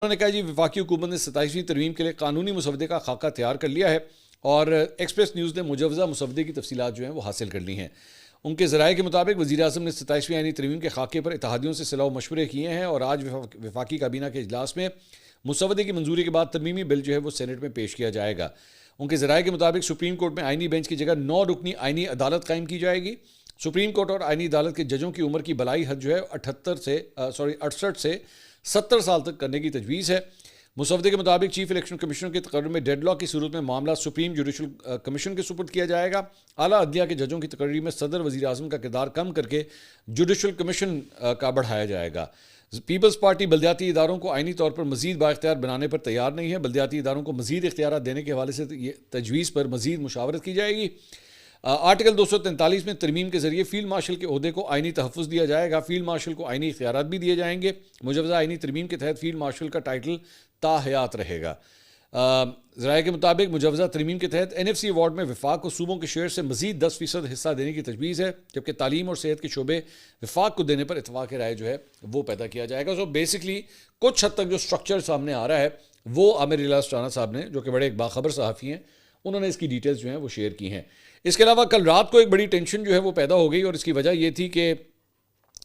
उन्होंने कहा जी वफाकी हुकूमत ने 27वीं तरमीम के लिए कानूनी मुसवदे का खाका तैयार कर लिया है और एक्सप्रेस न्यूज़ ने मुजवजा मुसवदे की तफसीलात जो हैं वो हासिल कर ली हैं। उनके ज़राए के मुताबिक वज़ीर आज़म ने 27वीं आईनी तरमीम के खाके पर इत्तेहादियों से सलाह मशवरे किए हैं और आज वफाकी काबीना के इजलास में मुसवदे की मंजूरी के बाद तरमीमी बिल जो है वो सेनेट में पेश किया जाएगा। उनके ज़राए के मुताबिक सुप्रीम कोर्ट में आईनी बेंच की जगह 9 रुकनी आईनी अदालत कायम की जाएगी। सुप्रीम कोर्ट और आईनी अदालत के जजों की उम्र की बलाई हद जो है 68 से 70 साल तक करने की तजवीज़ है। मुसवदे के मुताबिक चीफ इलेक्शन कमिश्नर के तकर्रुर में डेडलॉक की सूरत में मामला सुप्रीम जुडिशल कमीशन के सुपुर्द किया जाएगा। आला अदलिया के जजों की तकर्री में सदर वज़ीर आज़म का किरदार कम करके जुडिशल कमीशन का बढ़ाया जाएगा। पीपल्स पार्टी बल्दियाती इदारों को आइनी तौर पर मजीद बाइख्तियार बनाने पर तैयार नहीं है। बल्दियाती इदारों को मजीद इख्तियार देने के हवाले से तजवीज़ पर मजीद मुशावरत की जाएगी। आर्टिकल 243 में तरमीम के जरिए फील्ड मार्शल के ओहदे को आइनी तहफ़्फ़ुज़ दिया जाएगा। फील्ड मार्शल को आइनी इख्तियारात भी दिए जाएंगे। मुजवजा आइनी तरमीम के तहत फील्ड मार्शल का टाइटल ताहयात रहेगा। ज़राए के मुताबिक मुजवजा तरमीम के तहत NFC अवार्ड में वफाक को सूबों के शेयर से मजीद 10% हिस्सा देने की तजवीज़ है, जबकि तालीम और सेहत के शोबे वफाक को देने पर इतफाक़ राय जो है वो पैदा किया जाएगा। सो बेसिकली कुछ हद तक जो स्ट्रक्चर सामने आ रहा है वो आमिर रियाज राणा साहब ने, जो कि बड़े एक बाखबर सहाफ़ी हैं, उन्होंने इसकी डिटेल्स जो हैं वो शेयर की हैं। इसके अलावा कल रात को एक बड़ी टेंशन जो है वो पैदा हो गई और इसकी वजह यह थी कि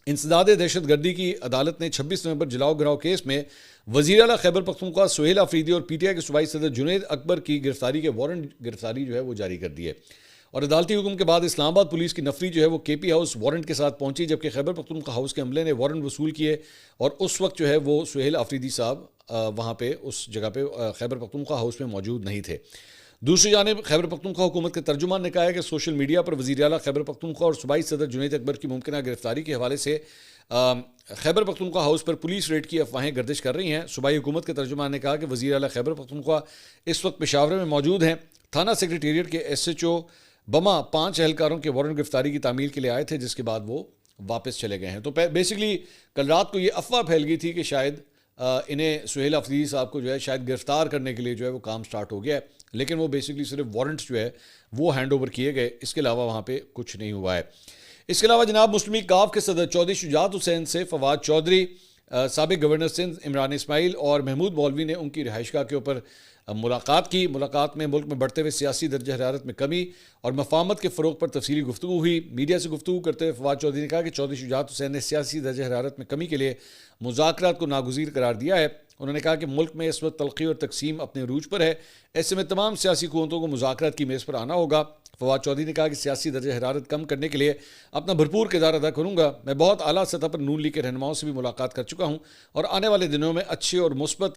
इंसदाद दहशत गर्दी की अदालत ने 26 नवंबर जलाओ गिराओ केस में वज़ीर आला खैबर पख्तूनख्वा सुहेल अफरीदी और PTI के सूबाई सदर जुनैद अकबर की गिरफ्तारी के वारंट गिरफ्तारी जो है वो जारी कर दी है। और अदालती हुक्म के बाद इस्लामाबाद पुलिस की नफरी जो है वो KP हाउस वारंट के साथ पहुंची, जबकि खैबर पख्तूनख्वा हाउस के अमले ने वारंट वसूल किए और उस वक्त जो है वो सुहेल अफरीदी साहब वहाँ पे उस जगह पे खैबर पख्तूनख्वा हाउस में मौजूद नहीं थे। दूसरी जानिब खैबर पख्तूनख्वा हुकूमत के तर्जुमान ने कहा है कि सोशल मीडिया पर वज़ीर आला खैबर पख्तूनख्वा और सूबाई सदर जुनैद अकबर की मुमकिन गिरफ्तारी के हवाले से खैबर पख्तूनख्वा हाउस पर पुलिस रेड की अफवाहें गर्दिश कर रही हैं। सूबाई हुकूमत के तर्जुमान ने कहा कि वज़ीर आला खैबर पख्तूनख्वा इस वक्त पेशावर में मौजूद हैं। थाना सेक्रेटेरिएट के SHO बमा 5 एहलकारों के वारंट गिरफ्तारी की तामील के लिए आए थे, जिसके बाद वो वापस चले गए हैं। तो बेसिकली कल रात को ये अफवाह फैल गई थी कि शायद इन्हें सुहेल अफरीदी साहब को जो है शायद गिरफ्तार करने के लिए जो है वो काम स्टार्ट हो गया है, लेकिन वो बेसिकली सिर्फ वारंट्स जो है वो हैंड ओवर किए गए, इसके अलावा वहाँ पे कुछ नहीं हुआ है। इसके अलावा जनाब मुस्लिम लीग काफ के सदर चौधरी शुजात हुसैन से फवाद चौधरी, साबिक गवर्नर सिंध इमरान इस्माइल और महमूद मौलवी ने उनकी रिहाइशगाह के ऊपर मुलाकात की। मुलाकात में मुल्क में बढ़ते हुए सियासी दर्ज हरारत में कमी और मफाहमत के फ़रोग पर तफसीली गुफ्तगू हुई। मीडिया से गुफ्तगू करते हुए फवाद चौधरी ने कहा कि चौधरी शुजात हुसैन ने सियासी दर्ज हरारत में कमी के लिए मुज़ाकरात को नागुज़ीर करार दिया है। उन्होंने कहा कि मुल्क में इस वक्त तलख़ी और तकसीम अपने रूज पर है, ऐसे में तमाम सियासी क़ुव्वतों को मुज़ाकरात की मेज़ पर आना होगा। फवाद चौधरी ने कहा कि सियासी दर्ज हरारत कम करने के लिए अपना भरपूर किरदार अदा करूँगा। मैं बहुत आला सतह पर नून लीग के रहनुमाओं से भी मुलाकात कर चुका हूँ और आने वाले दिनों में अच्छे और मुस्बत